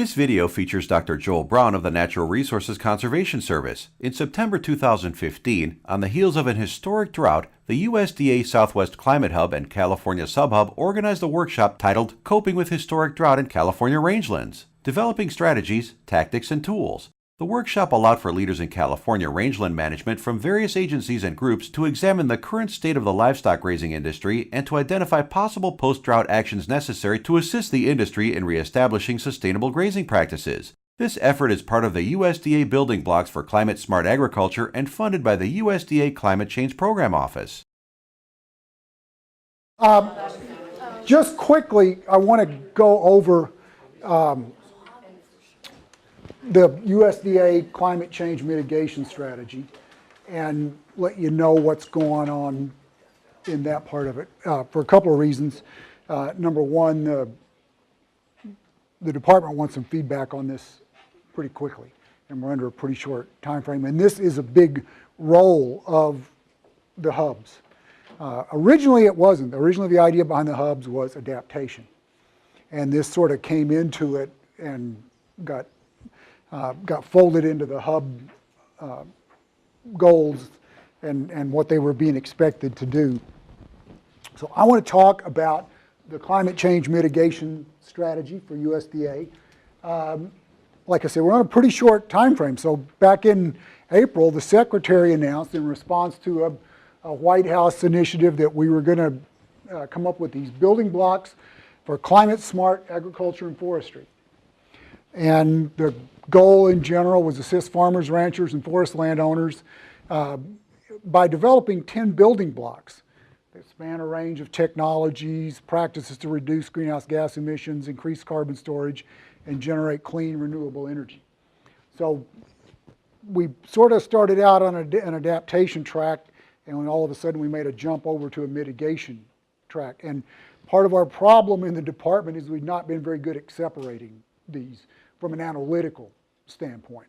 This video features Dr. Joel Brown of the Natural Resources Conservation Service. In September 2015, on the heels of an historic drought, the USDA Southwest Climate Hub and California Sub-Hub organized a workshop titled Coping with Historic Drought in California Rangelands, Developing Strategies, Tactics, and Tools. The workshop allowed for leaders in California rangeland management from various agencies and groups to examine the current state of the livestock grazing industry and to identify possible post-drought actions necessary to assist the industry in reestablishing sustainable grazing practices. This effort is part of the USDA Building Blocks for Climate-Smart Agriculture and funded by the USDA Climate Change Program Office. Just quickly, I want to go over the USDA Climate Change Mitigation Strategy and let you know what's going on in that part of it for a couple of reasons. Number one, the department wants some feedback on this pretty quickly, and we're under a pretty short time frame, and this is a big role of the hubs. Originally it wasn't. Originally the idea behind the hubs was adaptation, and this sort of came into it and got folded into the hub goals and what they were being expected to do. So I want to talk about the climate change mitigation strategy for USDA. Like I said, we're on a pretty short time frame. So back in April, the Secretary announced in response to a White House initiative that we were going to come up with these building blocks for climate-smart agriculture and forestry. And the goal in general was assist farmers, ranchers, and forest landowners by developing 10 building blocks that span a range of technologies, practices to reduce greenhouse gas emissions, increase carbon storage, and generate clean, renewable energy. So we sort of started out on an adaptation track, and then all of a sudden we made a jump over to a mitigation track. And part of our problem in the department is we've not been very good at separating these from an analytical standpoint.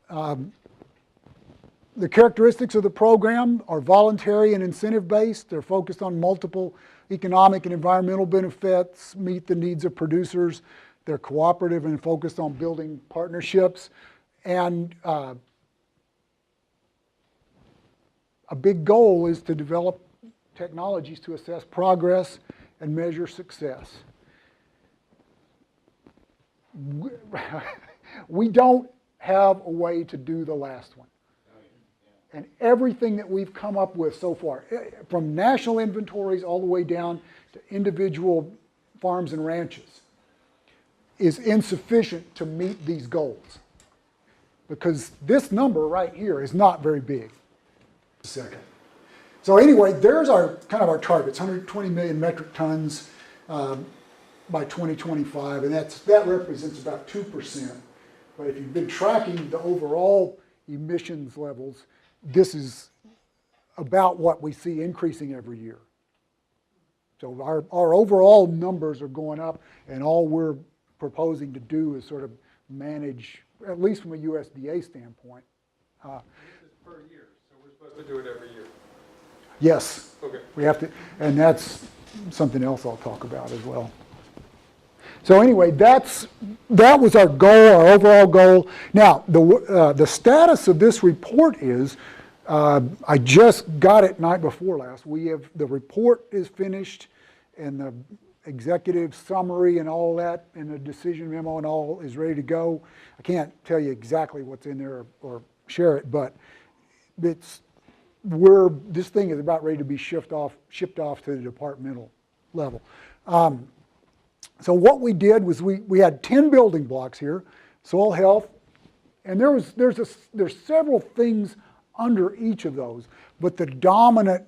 The characteristics of the program are voluntary and incentive-based. They're focused on multiple economic and environmental benefits, meet the needs of producers. They're cooperative and focused on building partnerships. And a big goal is to develop technologies to assess progress and measure success. We don't have a way to do the last one. And everything that we've come up with so far, from national inventories all the way down to individual farms and ranches, is insufficient to meet these goals. Because this number right here is not very big. Second. So anyway, there's our kind of our targets, 120 million metric tons by 2025, and that represents about 2%. But if you've been tracking the overall emissions levels, this is about what we see increasing every year. So our overall numbers are going up, and all we're proposing to do is sort of manage, at least from a USDA standpoint. This is per year, so we're supposed to do it every year. Yes. Okay. We have to, and that's something else I'll talk about as well. So anyway, that was our goal, our overall goal. Now, the status of this report is, I just got it night before last. The report is finished, and the executive summary and all that, and the decision memo and all is ready to go. I can't tell you exactly what's in there or share it, but this thing is about ready to be shipped off to the departmental level. So what we did was we had 10 building blocks here, soil health, and there's several things under each of those, but the dominant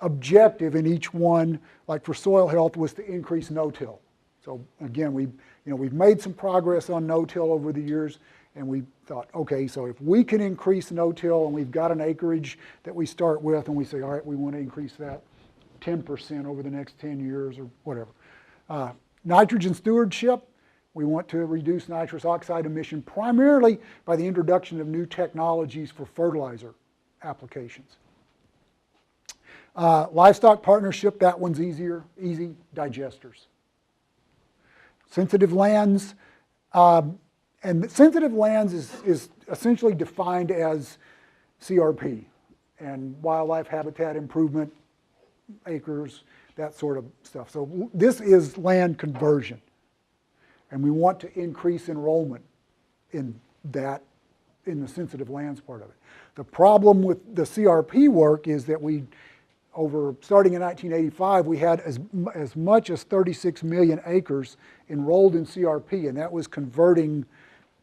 objective in each one, like for soil health, was to increase no-till. So again, we've made some progress on no-till over the years, and we thought, okay, so if we can increase no-till, and we've got an acreage that we start with, and we say, all right, we want to increase that 10% over the next 10 years or whatever. Nitrogen stewardship, we want to reduce nitrous oxide emission primarily by the introduction of new technologies for fertilizer applications. Livestock partnership, that one's easy, digesters. Sensitive lands, and sensitive lands is essentially defined as CRP and wildlife habitat improvement, acres, that sort of stuff. So this is land conversion, and we want to increase enrollment in that, in the sensitive lands part of it. The problem with the CRP work is that starting in 1985, we had as much as 36 million acres enrolled in CRP, and that was converting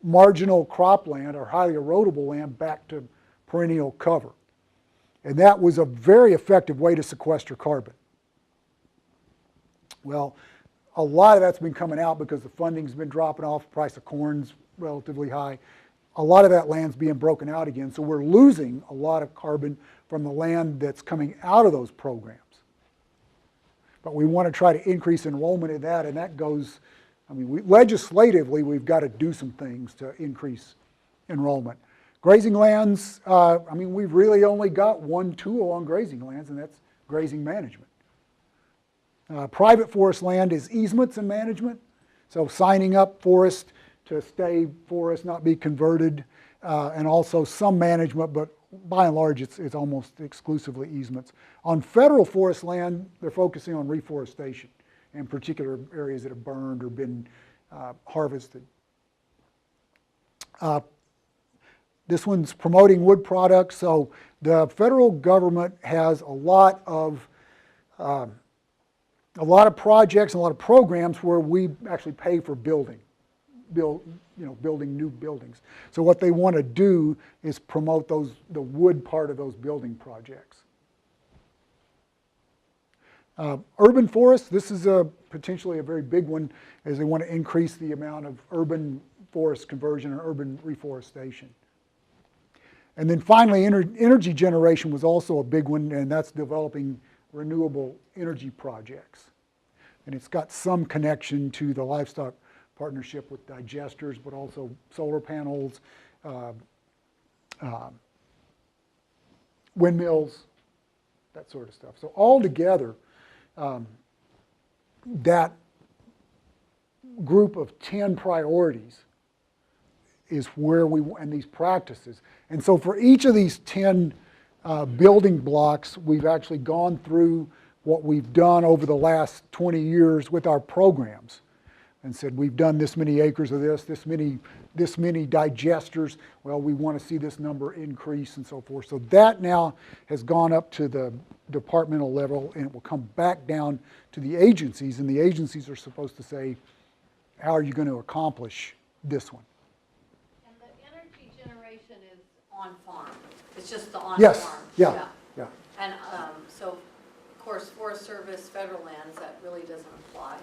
marginal cropland or highly erodible land back to perennial cover. And that was a very effective way to sequester carbon. Well, a lot of that's been coming out because the funding's been dropping off, the price of corn's relatively high. A lot of that land's being broken out again, so we're losing a lot of carbon from the land that's coming out of those programs. But we want to try to increase enrollment in that, and that goes, legislatively, we've got to do some things to increase enrollment. Grazing lands, we've really only got one tool on grazing lands, and that's grazing management. Private forest land is easements and management, so signing up forest to stay forest, not be converted, and also some management, but by and large it's almost exclusively easements. On federal forest land, they're focusing on reforestation in particular areas that have burned or been harvested. This one's promoting wood products, so the federal government has a lot of projects and a lot of programs where we actually pay for building new buildings. So what they want to do is promote the wood part of those building projects. Urban forests, this is potentially a very big one, as they want to increase the amount of urban forest conversion or urban reforestation. And then finally, energy generation was also a big one, and that's developing renewable energy projects. And it's got some connection to the livestock partnership with digesters, but also solar panels, windmills, that sort of stuff. So altogether, that group of 10 priorities is where and these practices. And so for each of these 10 building blocks, we've actually gone through what we've done over the last 20 years with our programs and said, we've done this many acres of this many digesters. Well, we want to see this number increase and so forth. So that now has gone up to the departmental level, and it will come back down to the agencies, and the agencies are supposed to say, how are you going to accomplish this one? And the energy generation is on farm. It's just the on Yes, farm. yeah. And so, of course, Forest Service, federal lands, that really doesn't apply.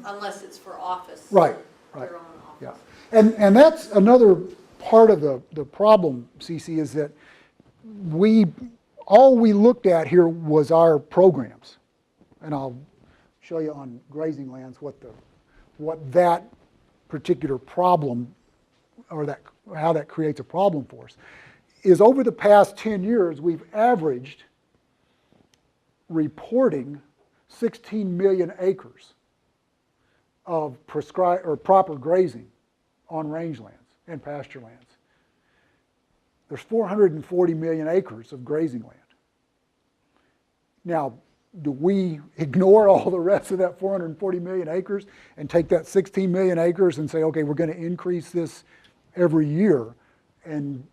Unless it's for office. Right. Your own office. Yeah. And that's another part of the problem, Cece, is that all we looked at here was our programs. And I'll show you on grazing lands what that particular problem, or how that creates a problem for us, is over the past 10 years, we've averaged reporting 16 million acres of prescribed or proper grazing on rangelands and pasture lands. There's 440 million acres of grazing land. Now, do we ignore all the rest of that 440 million acres and take that 16 million acres and say, okay, we're going to increase this every year and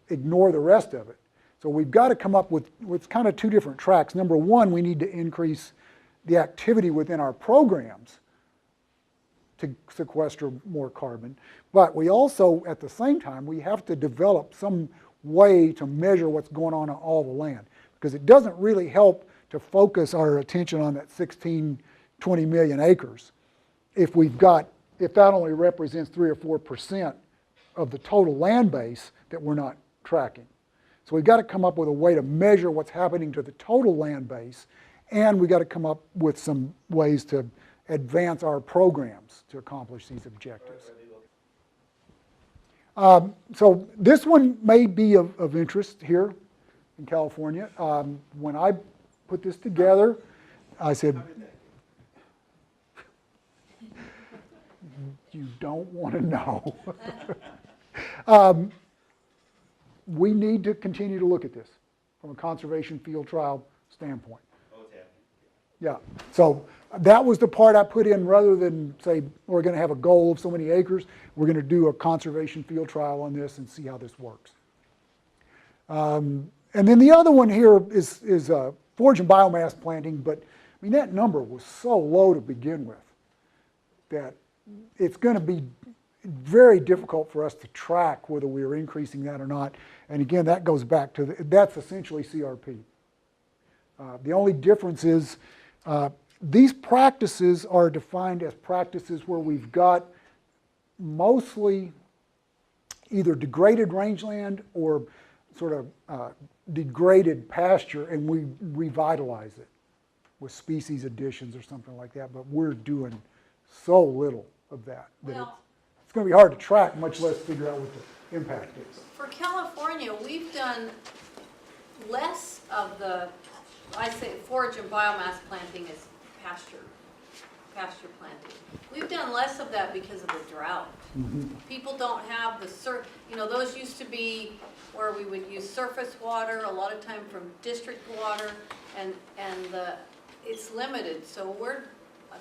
ignore the rest of it? So we've got to come up with kind of two different tracks. Number one, we need to increase the activity within our programs to sequester more carbon. But we also, at the same time, we have to develop some way to measure what's going on all the land. Because it doesn't really help to focus our attention on that 16, 20 million acres if that only represents 3 or 4% of the total land base that we're not tracking. So we've got to come up with a way to measure what's happening to the total land base, and we've got to come up with some ways to advance our programs to accomplish these objectives. So this one may be of interest here in California. When I put this together. I said, you don't want to know. We need to continue to look at this from a conservation field trial standpoint. Yeah, so that was the part I put in rather than say, we're going to have a goal of so many acres. We're going to do a conservation field trial on this and see how this works. And then the other one here is forage and biomass planting, but I mean, that number was so low to begin with that it's going to be very difficult for us to track whether we are increasing that or not. And again, that goes back to, that's essentially CRP. The only difference is these practices are defined as practices where we've got mostly either degraded rangeland or sort of degraded pasture, and we revitalize it with species additions or something like that, but we're doing so little of that Well, it's going to be hard to track, much less figure out what the impact is. for California, we've done less of the, I say forage and biomass planting is pasture planting. We've done less of that because of the drought. People don't have the those used to be where we would use surface water, a lot of time from district water, and it's limited. So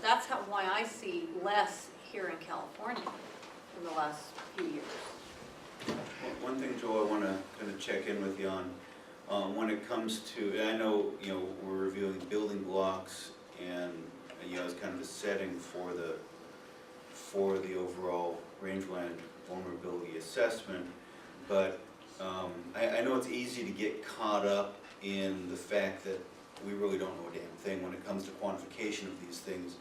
that's why I see less here in California in the last few years. One thing, Joel, I want to kind of check in with you on when it comes to, I know, we're reviewing building blocks and, it's kind of a setting for the overall rangeland vulnerability assessment, but I know it's easy to get caught up in the fact that we really don't know a damn thing when it comes to quantification of these things,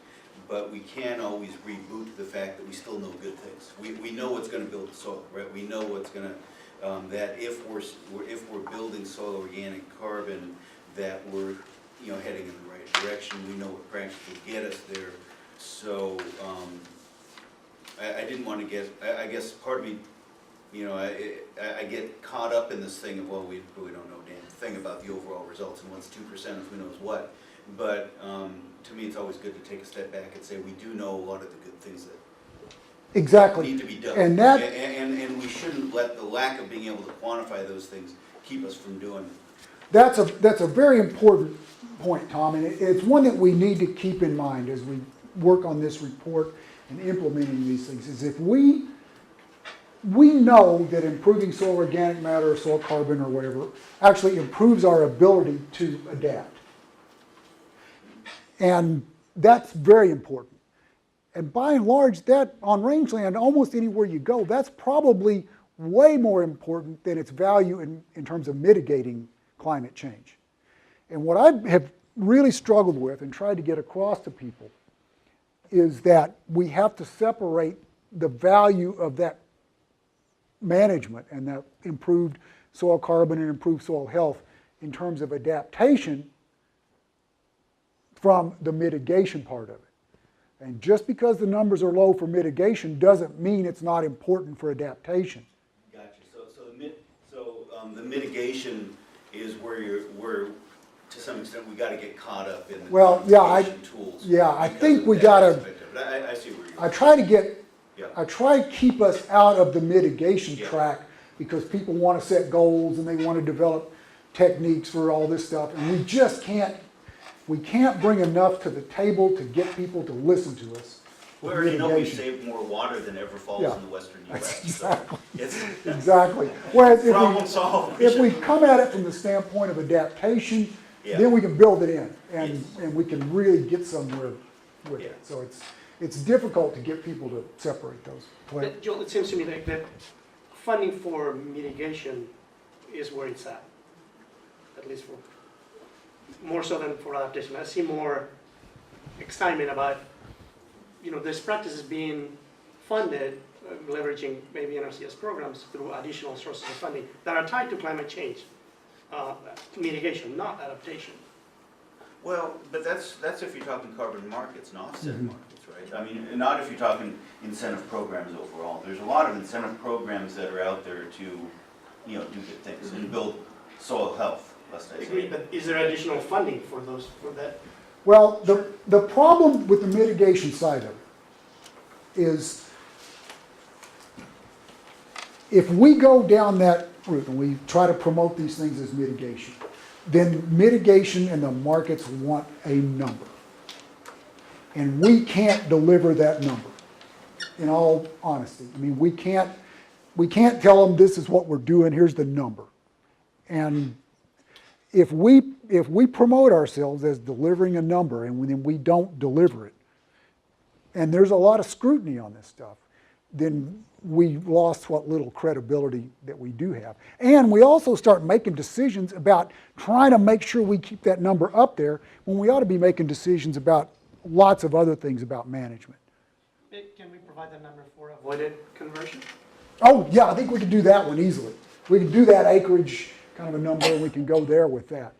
but we can't always reboot the fact that we still know good things. We know what's going to build the soil, right? We know what's going to, that if we're building soil organic carbon, that we're heading in the right direction. We know what practices will get us there. So I didn't want to get, I guess part of me, I get caught up in this thing of, well, we really don't know a damn thing about the overall results and what's 2% of who knows what. But to me, it's always good to take a step back and say we do know a lot of the good things that Exactly. need to be done. And we shouldn't let the lack of being able to quantify those things keep us from doing. that's a very important point, Tom, and it's one that we need to keep in mind as we work on this report and implementing these things, is if we know that improving soil organic matter or soil carbon or whatever actually improves our ability to adapt. And that's very important. And by and large, that on rangeland, almost anywhere you go, that's probably way more important than its value in terms of mitigating climate change. And what I have really struggled with and tried to get across to people is that we have to separate the value of that management and that improved soil carbon and improved soil health in terms of adaptation from the mitigation part of it. And just because the numbers are low for mitigation doesn't mean it's not important for adaptation. Gotcha. So the mitigation is where to some extent we got to get caught up in the mitigation tools. Yeah, I think we got to. I see where you're. I try to get. Yeah. I try to keep us out of the mitigation Yeah. track because people want to set goals and they want to develop techniques for all this stuff, and we just can't. We can't bring enough to the table to get people to listen to us. We already know we save more water than ever falls in the western U.S. Exactly. So Exactly. Whereas problem solved. if we come at it from the standpoint of adaptation, Yeah. then we can build it in, and Yes. and we can really get somewhere with Yeah. it. So it's difficult to get people to separate those. But Joel, it seems to me like that funding for mitigation is where it's at least for more so than for adaptation. I see more excitement about this practice is being funded, leveraging maybe NRCS programs through additional sources of funding that are tied to climate change, mitigation, not adaptation. Well, but that's if you're talking carbon markets, not offset markets, right? I mean, not if you're talking incentive programs overall. There's a lot of incentive programs that are out there to, do good things and build soil health, Last I Agreed, said. but is there additional funding for those, for that? Well, the problem with the mitigation side of it is if we go down that route and we try to promote these things as mitigation, then mitigation and the markets want a number. And we can't deliver that number, in all honesty. I mean, we can't tell them this is what we're doing, here's the number. And if we promote ourselves as delivering a number and then we don't deliver it, and there's a lot of scrutiny on this stuff, then we lost what little credibility that we do have. And we also start making decisions about trying to make sure we keep that number up there when we ought to be making decisions about lots of other things about management. Can we provide that number for avoided conversion? Oh, yeah, I think we could do that one easily. We can do that acreage kind of a number, and we can go there with that.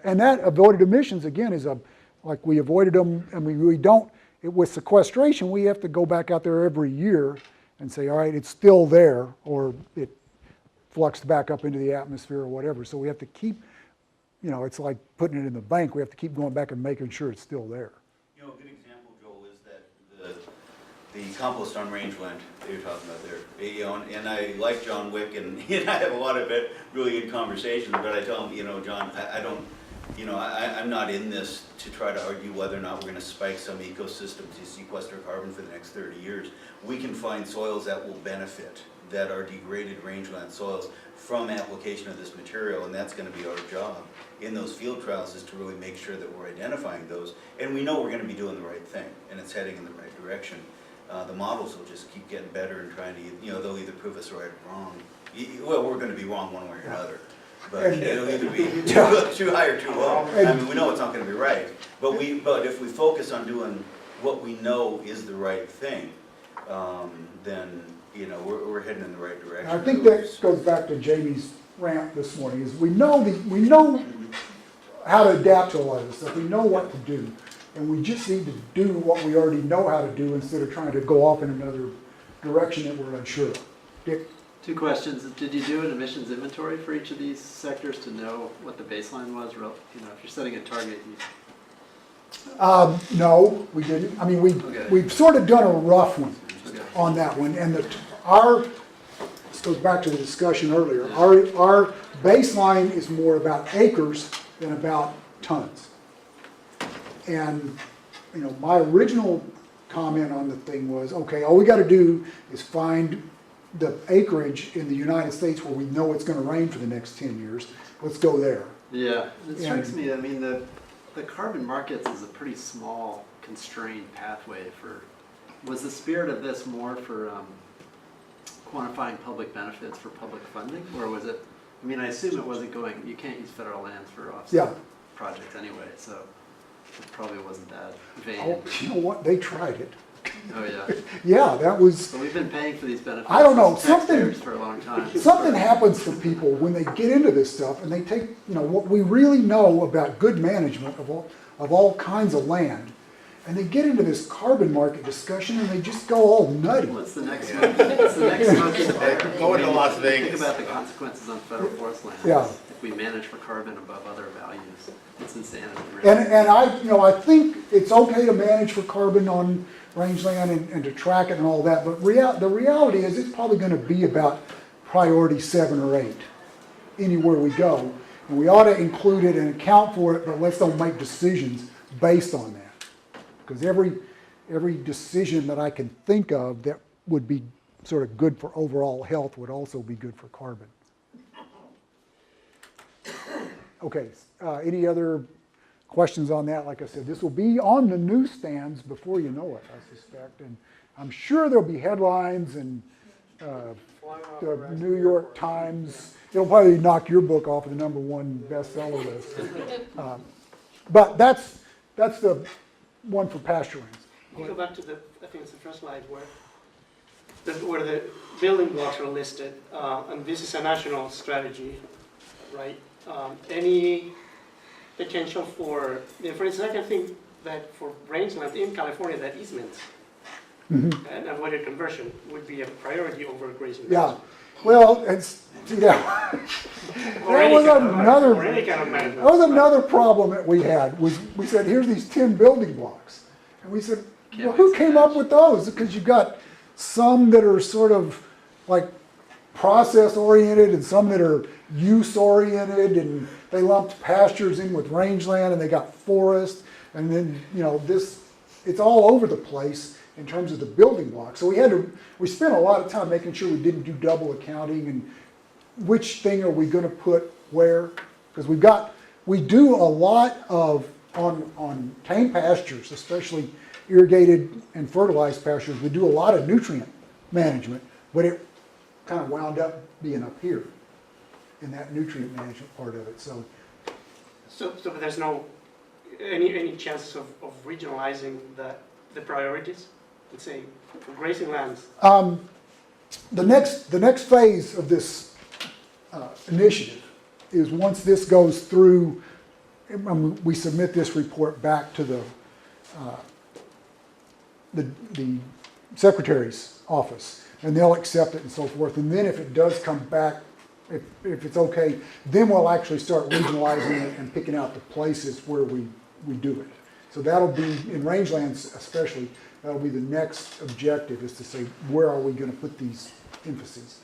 And that avoided emissions, again, is like we avoided them, and we don't, with sequestration, we have to go back out there every year and say, all right, it's still there, or it fluxed back up into the atmosphere or whatever. So we have to keep, it's like putting it in the bank. We have to keep going back and making sure it's still there. A good example, Joel, is that the compost on rangeland that you're talking about there. And I like John Wick, and he and I have a lot of really good conversations, but I tell him, John, I don't, I'm not in this to try to argue whether or not we're going to spike some ecosystem to sequester carbon for the next 30 years. We can find soils that will benefit, that are degraded rangeland soils from application of this material, and that's going to be our job in those field trials, is to really make sure that we're identifying those, and we know we're going to be doing the right thing, and it's heading in the right direction. The models will just keep getting better and trying to, they'll either prove us right or wrong. Well, we're going to be wrong one way or another. But it'll either be too high or too low. I mean, we know it's not going to be right. But if we focus on doing what we know is the right thing, then we're heading in the right direction. I think that goes back to Jamie's rant this morning. Is we know how to adapt to a lot of this stuff. We know what to do, and we just need to do what we already know how to do instead of trying to go off in another direction that we're unsure of. Dick? Two questions. Did you do an emissions inventory for each of these sectors to know what the baseline was? If you're setting a target. No, we didn't. I mean, we've sort of done a rough one on that one, and this goes back to the discussion earlier. Our baseline is more about acres than about tons. And my original comment on the thing was, okay, all we got to do is find the acreage in the United States where we know it's going to rain for the next 10 years. Let's go there. Yeah, it strikes me. I mean, the carbon markets is a pretty small, constrained pathway for. Was the spirit of this more for quantifying public benefits for public funding, or was it? I mean, I assume it wasn't going. You can't use federal lands for offset projects anyway, so it probably wasn't that vain. Oh, you know what? They tried it. Oh yeah. Yeah, that was. But we've been paying for these benefits. I don't know, as something taxpayers for a long time. Something happens to people when they get into this stuff and they take, what we really know about good management of all kinds of land, and they get into this carbon market discussion and they just go all nutty. What's the next one? What's the next monkey in the bear? Going to Las Vegas. Think about the consequences on federal forest lands. Yeah. If we manage for carbon above other values, it's insanity. And I think it's okay to manage for carbon on rangeland and to track it and all that, but the reality is it's probably going to be about priority 7 or 8 anywhere we go, and we ought to include it and account for it, but let's don't make decisions based on that, because every decision that I can think of that would be sort of good for overall health would also be good for carbon. Okay, any other questions on that? Like I said, this will be on the newsstands before you know it, I suspect, and I'm sure there'll be headlines and the New York Times. It'll probably knock your book off of the #1 bestseller list. But that's the one for pasture lands. Can you go back to I think it's the first slide where the building blocks are listed, and this is a national strategy, right? Any potential for instance, I can think that for rangeland in California, that easement and avoided conversion would be a priority over grazing. Yeah, Well, it's, see, that Or any was kind of- another- Or any kind of management. was another problem that we had, was we said, here's these 10 building blocks. And we said, well, who came up with those? Because you've got some that are sort of like process-oriented and some that are use-oriented, and they lumped pastures in with rangeland, and they got forest, and then, you know, this, it's all over the place in terms of the building blocks. So we spent a lot of time making sure we didn't do double accounting and which thing are we gonna put where? Because we do a lot of, on tame pastures, especially irrigated and fertilized pastures, we do a lot of nutrient management, but it kind of wound up being up here in that nutrient management part of it, so. So there's no, any chances of regionalizing the priorities? Let's say, for grazing lands? The next phase of this initiative is once this goes through, we submit this report back to the secretary's office, and they'll accept it and so forth. And then if it does come back, if it's okay, then we'll actually start regionalizing it and picking out the places where we do it. So that'll be, in rangelands especially, that'll be the next objective, is to say, where are we gonna put these emphases?